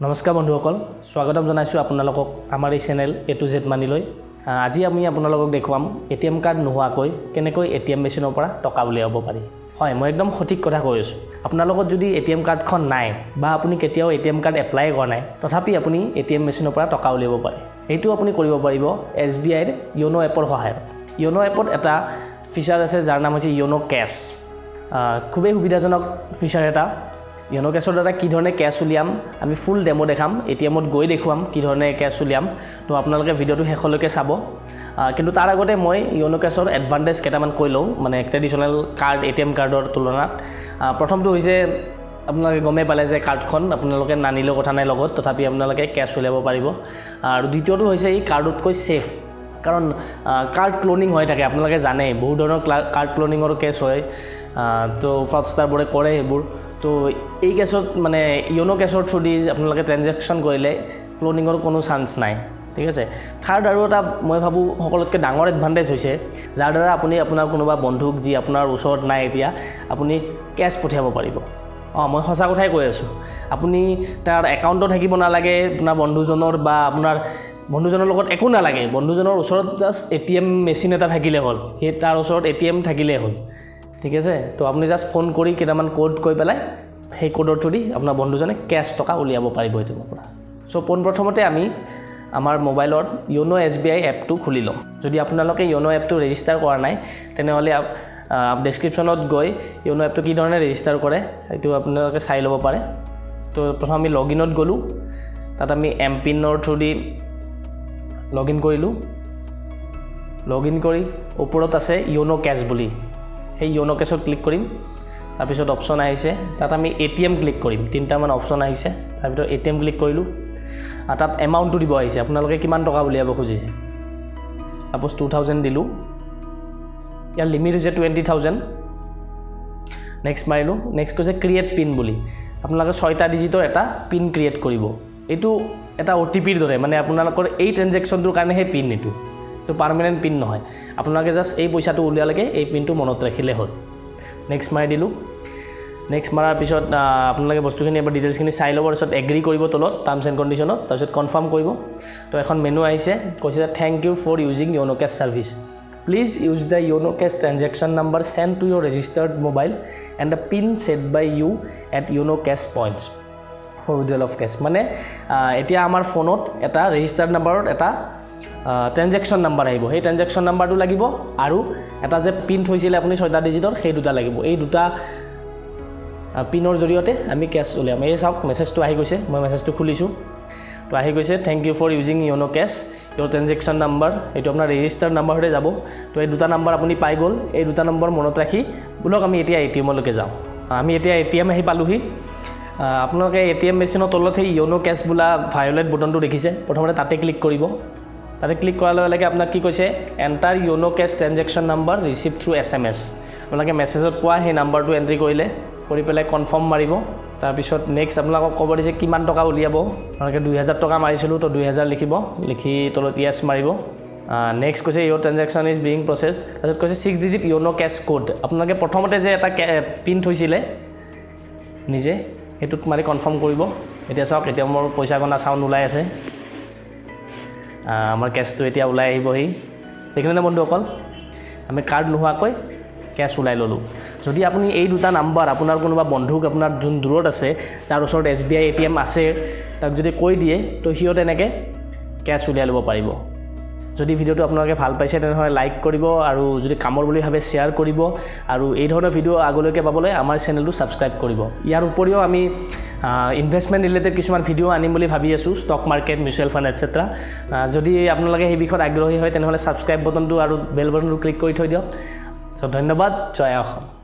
নমস্কাৰ বন্ধুসকল স্বাগতম জনাইছো আপোনালোকক আমাৰ এই চেনেল A to Z মানিলৈ আজি আমি আপোনালোকক দেখুৱাম এটিএম কাৰ্ড নোহোৱাকৈ কেনেকৈ এটিএম মেচিনৰ পৰা টকা উলিয়াব পাৰি হয় মই একদম সঠিক কথা কৈ আছো আপোনালোকৰ যদি এটিএম কাৰ্ডখন নাই বা আপুনি কেতিয়াও এটিএম কাৰ্ড এপ্লাই কৰা নাই তথাপি আপুনি এটিএম মেচিনৰ পৰা টকা উলিয়াব পাৰে এইটো আপুনি কৰিব পাৰিব SBI ৰ YONO এপৰ সহায়ত YONO এপত এটা ফিচাৰ আছে যাৰ নাম হৈছে YONO Cash খুবেই সুবিধাজনক ফিচাৰ এটা YONO Cashৰ দ্বাৰা কি ধৰণে ক্যাশ উলিয়াম আমি ফুল ডেমো দেখাম এটিএমত গৈ দেখুৱাম কি ধৰণে ক্যাশ উলিয়াম তো আপোনালোকে ভিডিওটো শেষলৈকে চাব কিন্তু তাৰ আগতে মই YONO Cashৰ এডভান্টেজ কেইটামান কৈ লওঁ মানে ট্ৰেডিশনাল কাৰ্ড এটিএম কাৰ্ডৰ তুলনাত প্ৰথমটো হৈছে আপোনালোকে গমে পালে যে কাৰ্ডখন আপোনালোকে নানিলেও কথা নাই লগত তথাপি আপোনালোকে ক্যাশ উলিয়াব পাৰিব আৰু দ্বিতীয়টো হৈছে এই কাৰ্ডতকৈ সেফ কাৰণ কাৰ্ড ক্লোনিং হৈ থাকে আপোনালোকে জানে বহু ধৰণৰ কাৰ্ড ক্লোনিংৰ কেছ হয় তো ফ্ৰডষ্টাৰবোৰে কৰে এইবোৰ তো এই কেছত মানে YONO Cashৰ থ্ৰু দি আপোনালোকে ট্ৰানজেকশ্যন কৰিলে ক্লোনিংৰ কোনো চান্স নাই ঠিক আছে থাৰ্ড আৰু এটা মই ভাবো সকলোতকৈ ডাঙৰ এডভান্টেজ হৈছে যাৰ দ্বাৰা আপুনি আপোনাৰ কোনোবা বন্ধুক যি আপোনাৰ ওচৰত নাই এতিয়া আপুনি ক্যাশ পঠিয়াব পাৰিব মই সঁচা কথাই কৈ আছো আপুনি তাৰ একাউণ্টত থাকিব নালাগে আপোনাৰ বন্ধুজনৰ বা আপোনাৰ বন্ধুজনৰ লগত একো নালাগে বন্ধুজনৰ ওচৰত জাস্ট এটিএম মেচিন এটা থাকিলে হ'ল সেই তাৰ ওচৰত এটিএম থাকিলে হ'ল ঠিক আছে তো আপুনি জাস্ট ফোন কৰি কেইটামান কোড কৈ পেলাই সেই কোডৰ থ্ৰু দি আপোনাৰ বন্ধুজনে ক্যাশ টকা উলিয়াব পাৰিব এটিএমৰ পৰা সো পোনপ্ৰথমতে আমি আমাৰ মোবাইলত YONO SBI এপটো খুলি লম যদি আপোনালোকে YONO এপটো ৰেজিষ্টাৰ কৰা নাই তেনেহলে ডেসক্ৰিপচনত গৈ YONO এপটো কি ধৰণে ৰেজিষ্টাৰ কৰে এইটো আপোনালোকে চাই ল'ব পাৰে তো প্ৰথম আমি লগইনত গলো তাত আমি এমপিনৰ থ্ৰু দি লগইন কৰিলো লগইন কৰি ওপৰত আছে YONO Cash বুলি এই YONO Cashত ক্লিক কৰিম তাৰ পিছত অপচন আহিছে তাত আমি এটিএম ক্লিক কৰিম তিনটা মান অপচন আহিছে তাৰ ভিতৰত এটিএম ক্লিক কৰিলো আৰু তাত এমাউণ্টটো দিব আহিছে আপোনালোকে কিমান টকা উলিয়াব খুজিছে সাপোজ 2000 দিলো ইয়াৰ লিমিট হৈছে 20000 নেক্সট মাৰিলো নেক্সট কৈছে ক্ৰিয়েট পিন বুলি আপোনালোকে 6টা ডিজিটৰ এটা পিন ক্ৰিয়েট কৰিব এটো এটা OTPৰ দৰে মানে আপোনালোকৰ এই ট্ৰানজেকশ্যনটোৰ কাৰণে হে পিন এটো তো পাৰ্মানেন্ট পিন নহয় আপোনালোকে জাস্ট এই পইচাটো উলিয়ালেকে এই পিনটো মনত ৰাখিলে হ'ল নেক্সট মাৰি দিলো নেক্সট মাৰাৰ পিছত আপোনালোকে বস্তুখিনি এবাৰ ডিটেইলছখিনি চাই ল'ব তাৰপিছত এগ্ৰি কৰিব তলত টাৰ্মছ এণ্ড কণ্ডিশ্যনত তাৰপিছত কনফাৰ্ম কৰিব তো এখন মেনু আহিছে কৈছে thank you for using YONO Cash service please use the YONO Cash transaction number send to your registered mobile and the PIN set by you at YONO Cash points for withdrawal of cash মানে এতিয়া আমাৰ ফোনত এটা registered নাম্বাৰত এটা transaction number আহিব সেই transaction নাম্বাৰটো লাগিব আৰু এটা যে পিন থৈছিলে আপুনি 6টা ডিজিটৰ সেই দুটা লাগিব এই দুটা পিনৰ জৰিয়তে আমি ক্যাশ উলিয়াম এই চাওক মেছেজটো আহি গৈছে মই মেছেজটো খুলিছো তো আহি গৈছে thank you for using YONO Cash your transaction number এইটো আপোনাৰ ৰেজিষ্টাৰ্ড নাম্বাৰতে যাব তো এই দুটা নাম্বাৰ আপুনি পাই গ'ল এই দুটা নম্বৰ মনত ৰাখি বুলক আমি এতিয়া এটিএমলৈকে যাওঁ আমি এতিয়া এটিএম আহি পালোহি আপোনালোকে এটিএম মেচিনৰ তলত এই YONO Cash বোলা ভায়োলেট বটনটো দেখিছে প্ৰথমতে তাতে ক্লিক কৰিব তাতে ক্লিক কৰাৰ লগে লগে আপোনাক কি কৈছে enter YONO Cash transaction number receive through SMS আপোনালোকে মেছেজত পোৱা সেই নাম্বাৰটো এন্ট্ৰি কৰিলে কৰি পেলাই কনফাৰ্ম মাৰিব তাৰ পিছত নেক্সট আপোনালোকক ক'ব দিছে কিমান টকা উলিয়াব আপোনালোকে 2000 টকা মাৰিছিলো তো 2000 লিখিব লিখি তলত ইয়েস মাৰিব নেক্সট কৈছে ইউৰ ট্ৰানজেকশ্যন ইজ বিং প্ৰসেসড তাৰপিছত কৈছে 6 ডিজিট YONO Cash কোড আপোনালোকে প্ৰথমতে যে এটা পিন থৈছিলে নিজে হেতুত মাৰি কনফাৰ্ম কৰিব এতিয়া চাওক এতিয়া মোৰ পইচা গণা সাউন্ড ওলাই আছে আমাৰ ক্যাশটো এতিয়া ওলাই আহিবহি দেখিলে বন্ধুসকল আমি কাৰ্ড নোহোৱাকৈ ক্যাশ ওলাই ললো যদি আপুনি এই দুটা নাম্বাৰ আপোনাৰ কোনোবা বন্ধুক আপোনাৰ যোন দূৰত আছে যাৰ ওচৰত SBI এটিএম আছে তাক যদি কৈ দিয়ে তো হিও তেনেকে ক্যাশ উলিয়াই ল'ব পাৰিব যদি ভিডিওটো আপোনালোকে ভাল পাইছে তেনেহলে লাইক কৰিব আৰু যদি কামৰ বুলি ভাবে শেয়াৰ কৰিব আৰু এই ধৰণৰ ভিডিও আগলৈকে পাবলৈ আমাৰ চেনেলটো সাবস্ক্ৰাইব কৰিব ইয়াৰ উপৰিও আমি ইনভেষ্টমেন্ট ৰিলেটেড কিছুমান ভিডিও আনিম বুলি ভাবি আছো ষ্টক মাৰ্কেট মিউচুৱেল ফাণ্ড এটসেট্ৰা যদি আপোনালোকে এই বিষয়ত আগ্ৰহী হয় তেনেহলে সাবস্ক্ৰাইব বটনটো আৰু বেল বটনটো ক্লিক কৰি থৈ দিয়ক সো ধন্যবাদ জয় অসম